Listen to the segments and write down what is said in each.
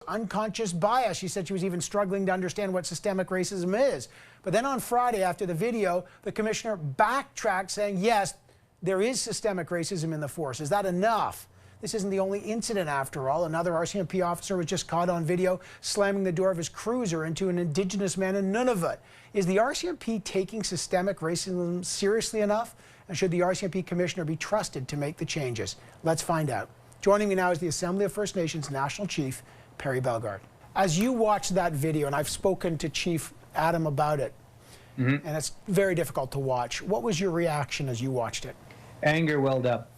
Unconscious bias. She said she was even struggling to understand what systemic racism is. But then on Friday, after the video, the commissioner backtracked saying, yes, there is systemic racism in the force. Is that enough? This isn't the only incident, after all. Another RCMP officer was just caught on video slamming the door of his cruiser into an Indigenous man in Nunavut. Is the RCMP taking systemic racism seriously enough? And should the RCMP commissioner be trusted to make the changes? Let's find out. Joining me now is the Assembly of First Nations National Chief, Chief Bellegarde. As you watch that video, and I've spoken to Chief Adam about it, and it's very difficult to watch, what was your reaction as you watched it? Anger welled up.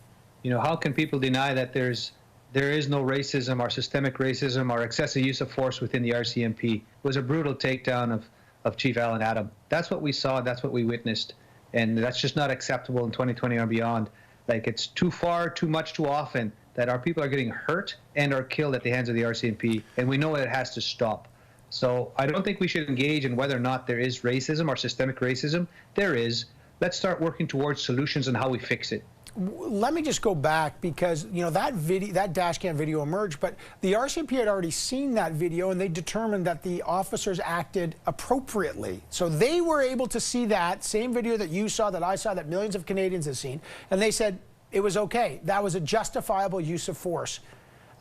You know, how can people deny that there is no racism or systemic racism or excessive use of force within the RCMP? It was a brutal takedown of Chief Alan Adam. That's what we saw, that's what we witnessed, and that's just not acceptable in 2020 or beyond. Like, it's too far, too much, too often that our people are getting hurt and are killed at the hands of the RCMP, and we know it has to stop. So I don't think we should engage in whether or not there is racism or systemic racism. There is. Let's start working towards solutions and how we fix it. Let me just go back, because you know that dash cam video emerged, but the RCMP had already seen that video and they determined that the officers acted appropriately. So they were able to see that same video that you saw, that I saw, that millions of Canadians have seen, and they said it was okay. That was a justifiable use of force.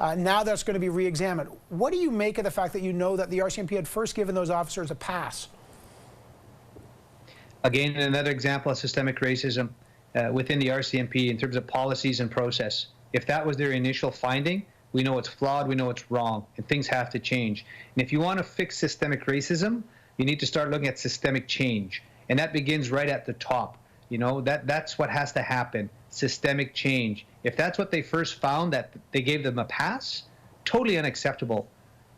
Now that's going to be re-examined. What do you make of the fact that you know that the RCMP had first given those officers a pass? Again, another example of systemic racism within the RCMP in terms of policies and process. If that was their initial finding, we know it's flawed, we know it's wrong, and things have to change. And if you want to fix systemic racism, you need to start looking at systemic change. And that begins right at the top. You know, that's what has to happen, systemic change. If that's what they first found, that they gave them a pass, totally unacceptable.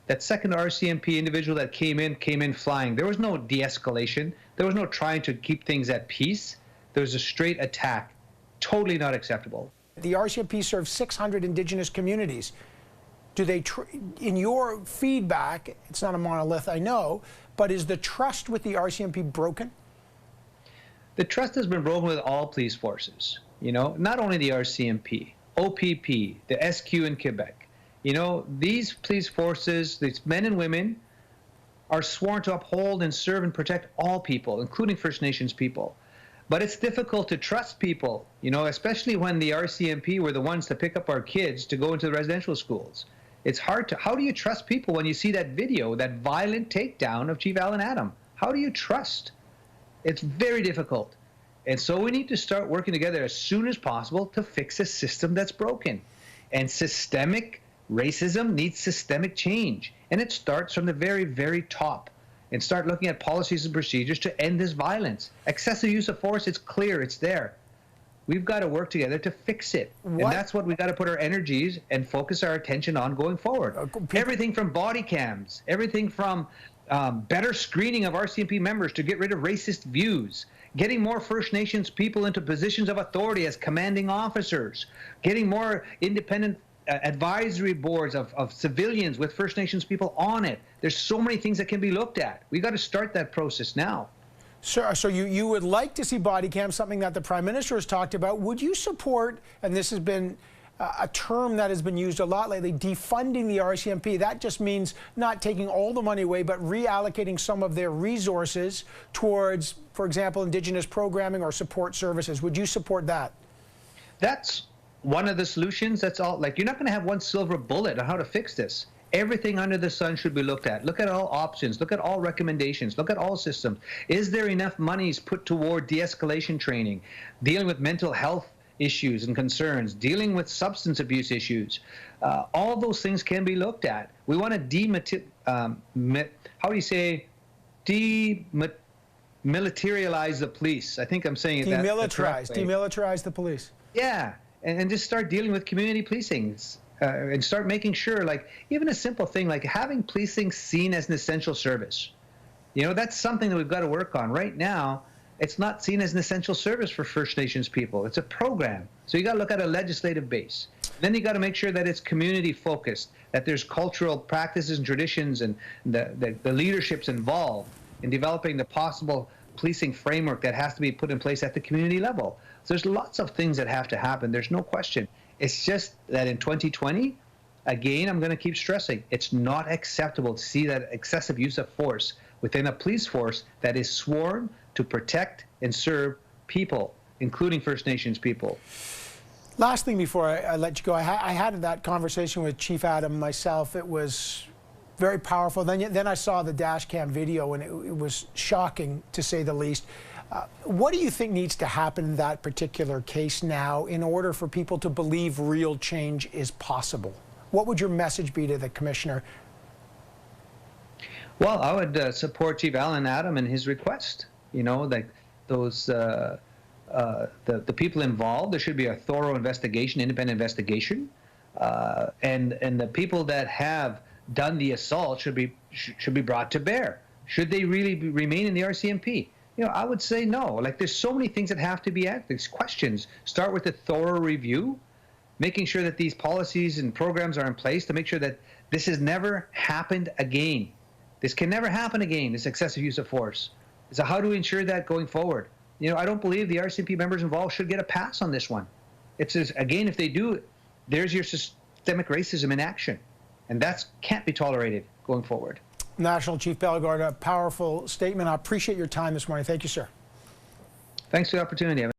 That second RCMP individual that came in flying. There was no de-escalation. There was no trying to keep things at peace. There was a straight attack. Totally not acceptable. The RCMP serves 600 Indigenous communities. Do they, in your feedback, it's not a monolith, I know, but is the trust with the RCMP broken? The trust has been broken with all police forces, you know, not only the RCMP, OPP, the SQ in Quebec. You know, these police forces, these men and women, are sworn to uphold and serve and protect all people, including First Nations people. But it's difficult to trust people, you know, especially when the RCMP were the ones to pick up our kids to go into the residential schools. It's hard to, how do you trust people when you see that video, that violent takedown of Chief Alan Adam? How do you trust? It's very difficult. And so we need to start working together as soon as possible to fix a system that's broken. And systemic racism needs systemic change. And it starts from the very, very top. And start looking at policies and procedures to end this violence. Excessive use of force, it's clear, it's there. We've got to work together to fix it. And that's what we've got to put our energies and focus our attention on going forward. Everything from body cams, everything from better screening of RCMP members to get rid of racist views, getting more First Nations people into positions of authority as commanding officers, getting more independent advisory boards of civilians with First Nations people on it. There's so many things that can be looked at. We've got to start that process now. So you would like to see body cams, something that the Prime Minister has talked about. Would you support, and this has been a term that has been used a lot lately, defunding the RCMP? That just means not taking all the money away, but reallocating some of their resources towards, for example, Indigenous programming or support services. Would you support that? That's one of the solutions. That's all. Like, you're not going to have one silver bullet on how to fix this. Everything under the sun should be looked at. Look at all options. Look at all recommendations. Look at all systems. Is there enough monies put toward de-escalation training, dealing with mental health issues and concerns, dealing with substance abuse issues? All those things can be looked at. We want to demilitarize the police. I think I'm saying it demilitarize the police. Yeah, and just start dealing with community policing. And start making sure, like, even a simple thing like having policing seen as an essential service. You know, that's something that we've got to work on. Right now, it's not seen as an essential service for First Nations people. It's a program. So you got to look at a legislative base. Then you got to make sure that it's community focused, that there's cultural practices and traditions, and the leadership's involved in developing the possible policing framework that has to be put in place at the community level. So there's lots of things that have to happen. There's no question. It's just that in 2020, again, I'm going to keep stressing, it's not acceptable to see that excessive use of force within a police force that is sworn to protect and serve people, including First Nations people. Last thing before I let you go, I had that conversation with Chief Adam myself. It was very powerful. Then I saw the dash cam video, and it was shocking, to say the least. What do you think needs to happen in that particular case now in order for people to believe real change is possible? What would your message be to the Commissioner? Well, I would support Chief Alan Adam in his request. You know, like those the people involved, there should be a thorough investigation, independent investigation, and the people that have done the assault should be brought to bear. Should they really remain in the RCMP? You know, I would say no. Like, there's so many things that have to be asked. These questions start with a thorough review, making sure that these policies and programs are in place to make sure that this has never happened again. This can never happen again, this excessive use of force. So how do we ensure that going forward? You know, I don't believe the RCMP members involved should get a pass on this one. It's just, again, if they do, there's your systemic racism in action. And that can't be tolerated going forward. National Chief Bellegarde, a powerful statement. I appreciate your time this morning. Thank you, sir. Thanks for the opportunity.